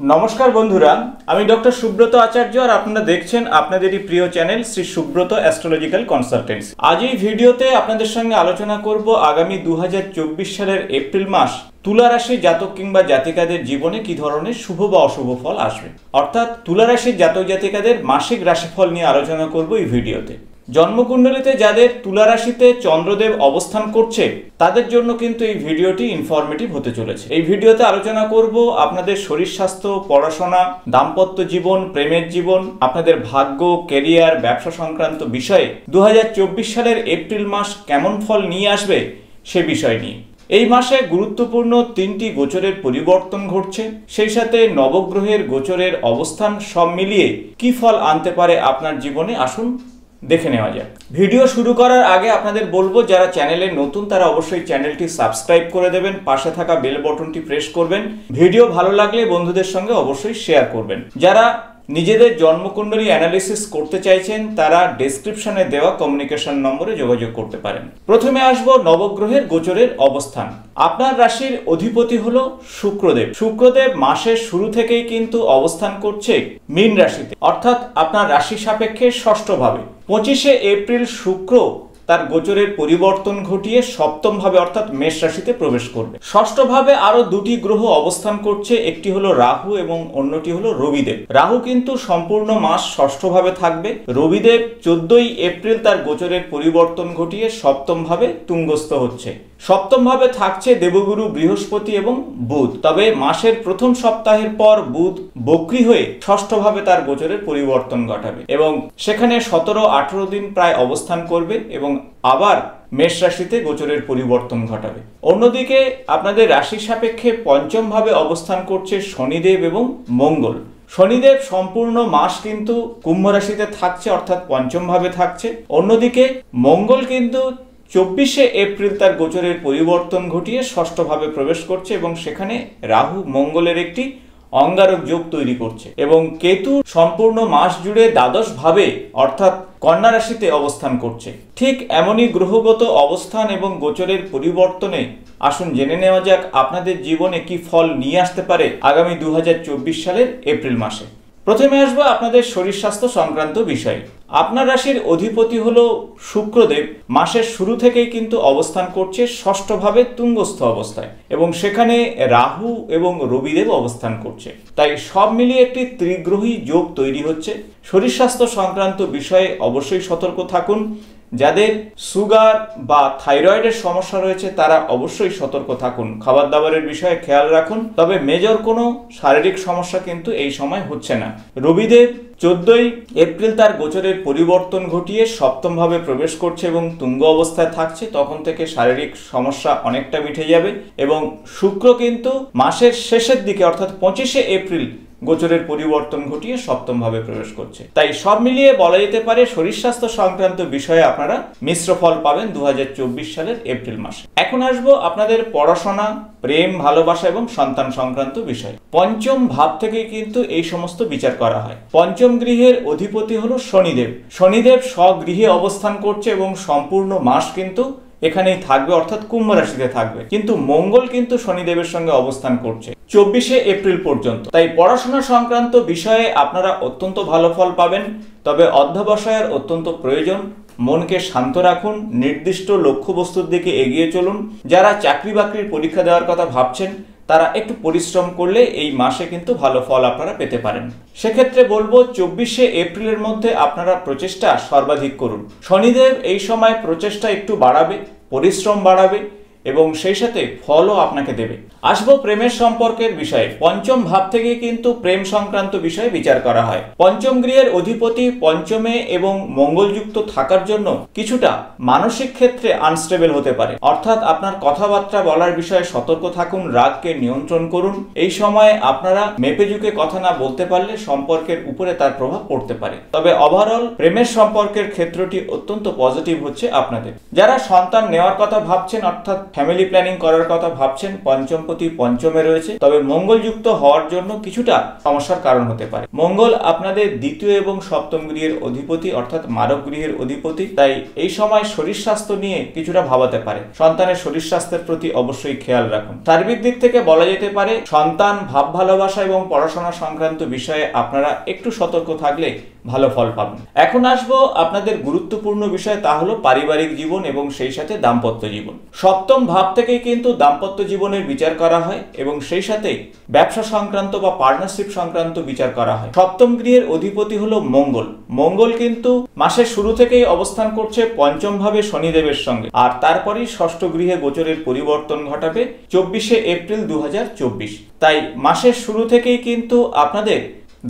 নমস্কার বন্ধুরা, আমি ডক্টর সুব্রত আচার্য আর আপনারা দেখছেন আপনাদেরই প্রিয় channel Shri Subrata astrological consultants. আজ এই ভিডিওতে আপনাদের সঙ্গে আলোচনা করব আগামী 2024 সালের এপ্রিল মাস তুলা রাশির জাতক কিংবা জাতিকাদের জীবনে কি ধরনের শুভ বা অশুভ ফল আসবে, অর্থাৎ তুলা রাশির জাতক জাতিকাদের মাসিক রাশিফল নিয়ে আলোচনা করব এই ভিডিওতে। জন্মকুণ্ডলিতে যাদের তুলা রাশিতে চন্দ্রদেব অবস্থান করছে তাদের জন্য কিন্তু এই ভিডিওটি ইনফরমেটিভ হতে চলেছে। এই ভিডিওতে আলোচনা করব আপনাদের শরীর স্বাস্থ্য, পড়াশোনা, দাম্পত্য জীবন, প্রেমের জীবন, আপনাদের ভাগ্য, ক্যারিয়ার, ব্যবসা সংক্রান্ত বিষয়ে 2024 সালের এপ্রিল মাস কেমন ফল নিয়ে আসবে সে বিষয় নিয়ে। এই মাসে গুরুত্বপূর্ণ 3টি গোচরের পরিবর্তন ঘটছে, সেই সাথে নবগ্রহের গোচরের অবস্থান সব মিলিয়ে কি ফল আনতে পারে আপনার জীবনে, আসুন দেখে নেওয়া যায়। ভিডিও শুরু করার আগে আপনাদের বলবো, যারা চ্যানেলে নতুন তারা অবশ্যই চ্যানেলটি সাবস্ক্রাইব করে দেবেন, পাশে থাকা বেল বাটনটি প্রেস করবেন। ভিডিও ভালো লাগলে বন্ধুদের সঙ্গে অবশ্যই শেয়ার করবেন। যারা নিজেদের জন্মকুণ্ডলী অ্যানালিসিস করতে চাইছেন তারা ডেসক্রিপশনে দেওয়া কমিউনিকেশন নম্বরে যোগাযোগ করতে পারেন। প্রথমে আসবো নবগ্রহের গোচরের অবস্থান। আপনার রাশির অধিপতি হলো শুক্রদেব। শুক্রদেব মাসের শুরু থেকেই কিন্তু অবস্থান করছে মীন রাশিতে, অর্থাৎ আপনার রাশি সাপেক্ষে ষষ্ঠ ভাবে। 25শে এপ্রিল শুক্র তার গোচরের পরিবর্তন ঘটিয়ে সপ্তম ভাবে অর্থাৎ মেষ রাশিতে প্রবেশ করবে। ষষ্ঠ ভাবে আরো দুটি গ্রহ অবস্থান করছে, একটি হলো রাহু এবং অন্যটি হলো রবিদেব। রাহু কিন্তু সম্পূর্ণ মাস ষষ্ঠ ভাবে থাকবে। রবিদেব 14ই এপ্রিল তার গোচরের পরিবর্তন ঘটিয়ে সপ্তম ভাবে তুঙ্গস্থ হচ্ছে। সপ্তম ভাবে থাকছে দেবগুরু বৃহস্পতি এবং বুধ। তবে মাসের প্রথম সপ্তাহের পর বুধ বক্রী হয়ে ষষ্ঠ ভাবে তার গোচরের পরিবর্তন ঘটাবে এবং সেখানে 17-18 দিন প্রায় অবস্থান করবে এবং আবার মেষ রাশিতে গোচরের পরিবর্তন ঘটাবে। অন্যদিকে আপনাদের রাশি সাপেক্ষে পঞ্চম ভাবে অবস্থান করছে শনিদেব এবং মঙ্গল। শনিদেব সম্পূর্ণ মাস কিন্তু কুম্ভ রাশিতে থাকছে, অর্থাৎ পঞ্চম ভাবে থাকছে। অন্যদিকে মঙ্গল কিন্তু 24শে এপ্রিল তার গোচরের পরিবর্তন ঘটিয়ে ষষ্ঠ ভাবে প্রবেশ করছে এবং সেখানে রাহু মঙ্গলের একটি অঙ্গারক যোগ তৈরি করছে এবং কেতু সম্পূর্ণ মাস জুড়ে দ্বাদশ ভাবে অর্থাৎ কন্যা রাশিতে অবস্থান করছে। ঠিক এমনই গ্রহগত অবস্থান এবং গোচরের পরিবর্তনে আসুন জেনে নেওয়া যাক আপনাদের জীবনে কি ফল নিয়ে আসতে পারে আগামী 2024 সালের এপ্রিল মাসে। প্রথমে আসবো আপনাদের শরীর স্বাস্থ্য সংক্রান্ত বিষয়ে। আপনার রাশির অধিপতি হলো শুক্রদেব। মাসের শুরু থেকেই কিন্তু অবস্থান করছে ষষ্ঠ ভাবে তুঙ্গস্থ অবস্থায় এবং সেখানে রাহু এবং রবিদেব অবস্থান করছে। তাই সব মিলিয়ে একটি ত্রিগ্রহী যোগ তৈরি হচ্ছে। শরীর স্বাস্থ্য সংক্রান্ত বিষয়ে অবশ্যই সতর্ক থাকুন। যাদের সুগার বা থাইরয়েডের সমস্যা রয়েছে তারা অবশ্যই সতর্ক থাকুন। খাবার দাবারের বিষয়ে খেয়াল রাখুন। তবে মেজর কোনো শারীরিক সমস্যা কিন্তু এই সময় হচ্ছে না। রবিদেব 14ই এপ্রিল তার গোচরের পরিবর্তন ঘটিয়ে সপ্তম ভাবে প্রবেশ করছে এবং তুঙ্গ অবস্থায় থাকছে। তখন থেকে শারীরিক সমস্যা অনেকটা মিটে যাবে এবং শুক্র কিন্তু মাসের শেষের দিকে অর্থাৎ 25শে এপ্রিল গোচরের পরিবর্তন ঘটিয়ে সপ্তম ভাবে প্রবেশ করছে। তাই সব মিলিয়ে বলা যেতে পারে শরীর স্বাস্থ্য সংক্রান্ত বিষয়ে আপনারা মিশ্র ফল পাবেন 2024 সালের এপ্রিল মাসে। এখন আসবো আপনাদের পড়াশোনা, প্রেম, ভালোবাসা এবং সন্তান সংক্রান্ত বিষয়। পঞ্চম ভাব থেকে কিন্তু এই সমস্ত বিচার করা হয়। পঞ্চম গৃহের অধিপতি হলো শনিদেব। শনিদেব স্বগৃহে অবস্থান করছে এবং সম্পূর্ণ মাস কিন্তু এখানেই থাকবে, অর্থাৎ কুম্ভ রাশিতে থাকবে। কিন্তু মঙ্গল কিন্তু শনিদেবের সঙ্গে অবস্থান করছে 24শে এপ্রিল পর্যন্ত। তাই পড়াশোনা সংক্রান্ত বিষয়ে আপনারা অত্যন্ত ভালো ফল পাবেন। তবে অধ্যবসায়ের অত্যন্ত প্রয়োজন। মনকে শান্ত রাখুন, নির্দিষ্ট লক্ষ্যবস্তুর দিকে এগিয়ে চলুন। যারা চাকরি বাকরির পরীক্ষা দেওয়ার কথা ভাবছেন তারা একটু পরিশ্রম করলে এই মাসে কিন্তু ভালো ফল আপনারা পেতে পারেন। সেক্ষেত্রে বলবো 24শে এপ্রিলের মধ্যে আপনারা প্রচেষ্টা সর্বাধিক করুন। শনিদেব এই সময় প্রচেষ্টা একটু বাড়াবে, পরিশ্রম বাড়াবে এবং সেই সাথে ফলও আপনাকে দেবে। আসবো প্রেমের সম্পর্কের বিষয়ে। পঞ্চম ভাব থেকে কিন্তু প্রেম সংক্রান্ত বিষয়ে বিচার করা হয়। পঞ্চম গৃহের অধিপতি পঞ্চমে এবং মঙ্গলযুক্ত থাকার জন্য কিছুটা মানসিক ক্ষেত্রে আনস্টেবল হতে পারে, অর্থাৎ আপনার কথাবার্তা বলার বিষয়ে সতর্ক থাকুন, রাগকে নিয়ন্ত্রণ করুন। এই সময় আপনারা মেপেঝুঁকে কথা না বলতে পারলে সম্পর্কের উপরে তার প্রভাব পড়তে পারে। তবে ওভারঅল প্রেমের সম্পর্কের ক্ষেত্রটি অত্যন্ত পজিটিভ হচ্ছে আপনাদের। যারা সন্তান নেওয়ার কথা ভাবছেন, অর্থাৎ ফ্যামিলি প্ল্যানিং করার কথা ভাবছেন, পঞ্চমপতি পঞ্চমে রয়েছে, তবে মঙ্গলযুক্ত হওয়ার জন্য কিছুটা সমস্যার কারণ হতে পারে। মঙ্গল আপনাদের দ্বিতীয় এবং সপ্তম গৃহের অধিপতি অর্থাৎ মারক গৃহের অধিপতি, তাই এই সময় শরীর স্বাস্থ্য নিয়ে কিছুটা ভাবাতে পারে। সন্তানের শরীর স্বাস্থ্যের প্রতি অবশ্যই খেয়াল রাখুন। সার্বিক দিক থেকে বলা যেতে পারে সন্তান, ভাব ভালোবাসা এবং পড়াশোনা সংক্রান্ত বিষয়ে আপনারা একটু সতর্ক থাকলে ভালো ফল পাবেন। এখন আসবো আপনাদের গুরুত্বপূর্ণ বিষয়, তা হলো পারিবারিক জীবন এবং সেই সাথে দাম্পত্য জীবন। সপ্তম ভাব থেকেই কিন্তু দাম্পত্য জীবনের বিচার করা হয় এবং সেই সাথে ব্যবসা সংক্রান্ত বা পার্টনারশিপ সংক্রান্ত বিচার করা হয়। সপ্তম গৃহের অধিপতি হলো মঙ্গল। মঙ্গল কিন্তু মাসের শুরু থেকেই অবস্থান করছে পঞ্চম ভাবে শনিদেবের সঙ্গে, আর তারপরেই ষষ্ঠ গৃহে গোচরের পরিবর্তন ঘটাবে 24শে এপ্রিল 2024। তাই মাসের শুরু থেকেই কিন্তু আপনাদের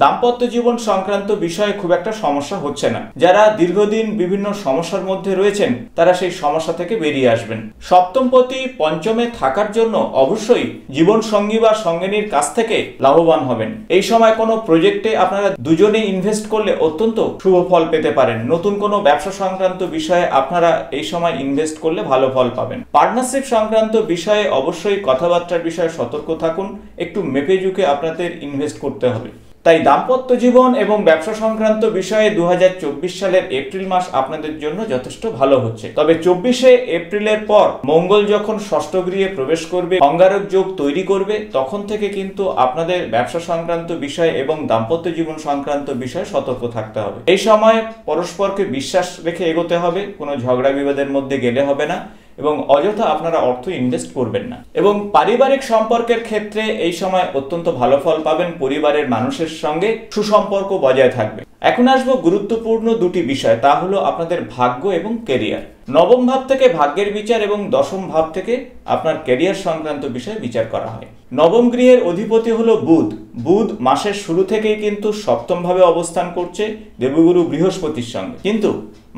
দাম্পত্য জীবন সংক্রান্ত বিষয়ে খুব একটা সমস্যা হচ্ছে না। যারা দীর্ঘদিন বিভিন্ন সমস্যার মধ্যে রয়েছেন তারা সেই সমস্যা থেকে বেরিয়ে আসবেন। সপ্তমপতি পঞ্চমে থাকার জন্য অবশ্যই জীবন সঙ্গী বা সঙ্গিনীর কাছ থেকে লাভবান হবেন। এই সময় কোনো প্রজেক্টে আপনারা দুজনেই ইনভেস্ট করলে অত্যন্ত শুভ ফল পেতে পারেন। নতুন কোনো ব্যবসা সংক্রান্ত বিষয়ে আপনারা এই সময় ইনভেস্ট করলে ভালো ফল পাবেন। পার্টনারশিপ সংক্রান্ত বিষয়ে অবশ্যই কথাবার্তার বিষয়ে সতর্ক থাকুন, একটু মেপে ঝুঁকে আপনাদের ইনভেস্ট করতে হবে। তাই দাম্পত্য জীবন এবং ব্যবসা সংক্রান্ত বিষয়ে 2024 সালের এপ্রিল মাস আপনাদের জন্য যথেষ্ট ভালো হচ্ছে। তবে 24শে এপ্রিলের পর মঙ্গল যখন ষষ্ঠ গৃহে প্রবেশ করবে, অঙ্গারক যোগ তৈরি করবে, তখন থেকে কিন্তু আপনাদের ব্যবসা সংক্রান্ত বিষয় এবং দাম্পত্য জীবন সংক্রান্ত বিষয়ে সতর্ক থাকতে হবে। এই সময় পরস্পরকে বিশ্বাস রেখে এগোতে হবে, কোনো ঝগড়া বিবাদের মধ্যে গেলে হবে না এবং অযথা আপনারা অর্থ ইনভেস্ট করবেন না। এবং পারিবারিক সম্পর্কের ক্ষেত্রে এই সময় অত্যন্ত ভালো ফল পাবেন। পরিবারের মানুষের সঙ্গে সুসম্পর্ক বজায় থাকবে। এখন আসবো গুরুত্বপূর্ণ দুটি বিষয়, তা হলো আপনাদের ভাগ্য এবং ক্যারিয়ার। নবম ভাব থেকে ভাগ্যের বিচার এবং দশম ভাব থেকে আপনার ক্যারিয়ার সংক্রান্ত বিষয়ে বিচার করা হয়। নবম গৃহের অধিপতি হলো বুধ। বুধ মাসের শুরু থেকেই কিন্তু সপ্তম ভাবে অবস্থান করছে দেবগুরু বৃহস্পতির সঙ্গে, কিন্তু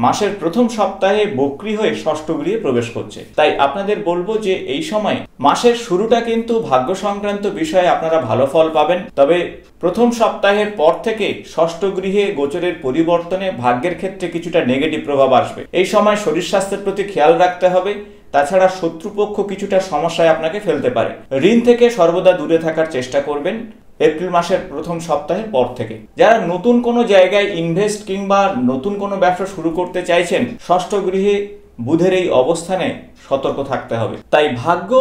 মাসের প্রথম সপ্তাহে বক্রী হয়ে ষষ্ঠ গৃহে প্রবেশ করছে। তাই আপনাদের বলবো যে এই সময় মাসের শুরুটা কিন্তু ভাগ্য সংক্রান্ত বিষয়ে আপনারা ভালো ফল পাবেন, তবে প্রথম সপ্তাহের পর থেকে ষষ্ঠ গৃহে গোচরের পরিবর্তনে ভাগ্যের ক্ষেত্রে কিছুটা নেগেটিভ প্রভাব আসবে। এই সময় শরীর স্বাস্থ্যের প্রতি খেয়াল রাখতে হবে। তাছাড়া শত্রুপক্ষ কিছুটা সমস্যায় আপনাকে ফেলতে পারে। ঋণ থেকে সর্বদা দূরে থাকার চেষ্টা করবেন এপ্রিল মাসের প্রথম সপ্তাহের পর থেকে। যারা নতুন কোনো জায়গায় ইনভেস্ট কিংবা নতুন কোনো ব্যবসা শুরু করতে চাইছেন, ষষ্ঠ গৃহে বুধের এই অবস্থানে সতর্ক থাকতে হবে। তাই ভাগ্য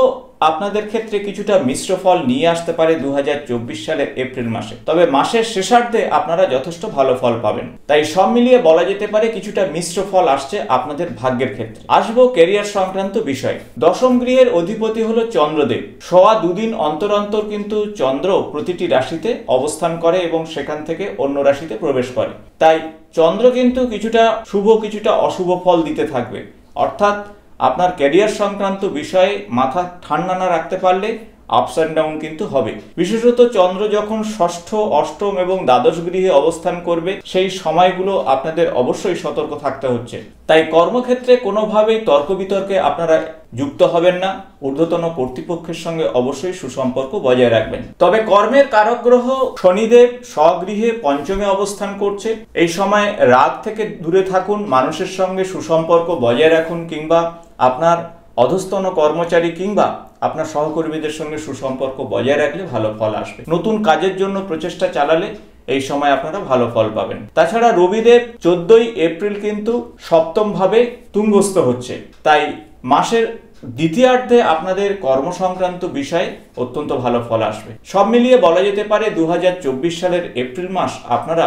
আপনাদের ক্ষেত্রে কিছুটা মিশ্র ফল নিয়ে আসতে পারে 2024 সালের এপ্রিল মাসে, তবে মাসের শেষার্ধে আপনারা যথেষ্ট ভালো ফল পাবেন। তাই সব মিলিয়ে বলা যেতে পারে কিছুটা মিশ্র ফল আসছে আপনাদের ভাগ্যের ক্ষেত্রে। আসবো ক্যারিয়ার সংক্রান্ত বিষয়। দশম গৃহের অধিপতি হলো চন্দ্রদেব। সোয়া দুদিন অন্তর অন্তর কিন্তু চন্দ্র প্রতিটি রাশিতে অবস্থান করে এবং সেখান থেকে অন্য রাশিতে প্রবেশ করে। তাই চন্দ্র কিন্তু কিছুটা শুভ কিছুটা অশুভ ফল দিতে থাকবে, অর্থাৎ আপনার ক্যারিয়ার সংক্রান্ত বিষয়ে মাথা ঠান্ডা না রাখতে পারলে আপস অ্যান্ড ডাউন কিন্তু হবে। বিশেষত চন্দ্র যখন ষষ্ঠ, অষ্টম এবং দ্বাদশ গৃহে অবস্থান করবে, সেই সময়গুলো আপনাদের অবশ্যই সতর্ক থাকতে হচ্ছে। তাই কর্মক্ষেত্রে কোনোভাবেই তর্ক বিতর্কে আপনারা যুক্ত হবেন না। ঊর্ধ্বতন কর্তৃপক্ষের সঙ্গে অবশ্যই সুসম্পর্ক বজায় রাখবেন। তবে কর্মের কারক গ্রহ শনিদেব স্বগৃহে পঞ্চমে অবস্থান করছে। এই সময় রাগ থেকে দূরে থাকুন, মানুষের সঙ্গে সুসম্পর্ক বজায় রাখুন, কিংবা আপনার অধস্তন কর্মচারী কিংবা আপনার সহকর্মীদের সঙ্গে সুসম্পর্ক বজায় রাখলে ভালো ফল আসবে। নতুন কাজের জন্য প্রচেষ্টা চালালে এই সময় আপনারা ভালো ফল পাবেন। তাছাড়া রবিদেব 14ই এপ্রিল কিন্তু সপ্তম ভাবে তুঙ্গস্থ হচ্ছে, তাই মাসের দ্বিতীয়ার্ধে আপনাদের কর্ম সংক্রান্ত বিষয়ে অত্যন্ত ভালো ফল আসবে। সব মিলিয়ে বলা যেতে পারে 2024 সালের এপ্রিল মাস আপনারা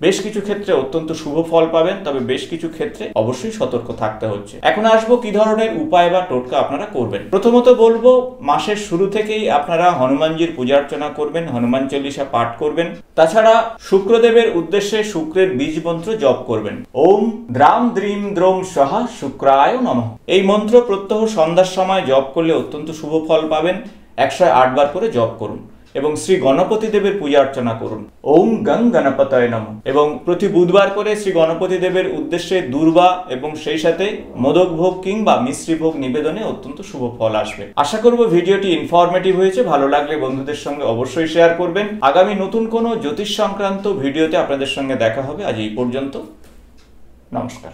বেশ কিছু ক্ষেত্রে অত্যন্ত শুভ ফল পাবেন, তবে বেশ কিছু ক্ষেত্রে অবশ্যই সতর্ক থাকতে হচ্ছে। এখন আসবো কি ধরনের উপায় বা টোটকা আপনারা করবেন। প্রথমত বলবো মাসের শুরু থেকেই আপনারা হনুমানজির পূজা অর্চনা করবেন, হনুমান চল্লিশা পাঠ করবেন। তাছাড়া শুক্রদেবের উদ্দেশ্যে শুক্রের বীজ মন্ত্র জপ করবেন। ওম দ্রাম দ্রিম দ্রোম স্বাহা শুক্রায় নমঃ। এই মন্ত্র প্রত্যহ সন্ধ্যার সময় জপ করলে অত্যন্ত শুভ ফল পাবেন। 108 বার করে জপ করুন এবং শ্রী গণপতি দেবের পূজা অর্চনা করুন। ওম গং গণপতয়ে নমঃ। এবং প্রতি বুধবার করে শ্রী গণপতি দেবের উদ্দেশ্যে দুর্বা এবং সেই সাথে মোদক ভোগ কিংবা মিশ্রি ভোগ নিবেদনে অত্যন্ত শুভ ফল আসবে। আশা করব ভিডিওটি ইনফরমেটিভ হয়েছে। ভালো লাগলে বন্ধুদের সঙ্গে অবশ্যই শেয়ার করবেন। আগামী নতুন কোনো জ্যোতিষ সংক্রান্ত ভিডিওতে আপনাদের সঙ্গে দেখা হবে। আজ এই পর্যন্ত, নমস্কার।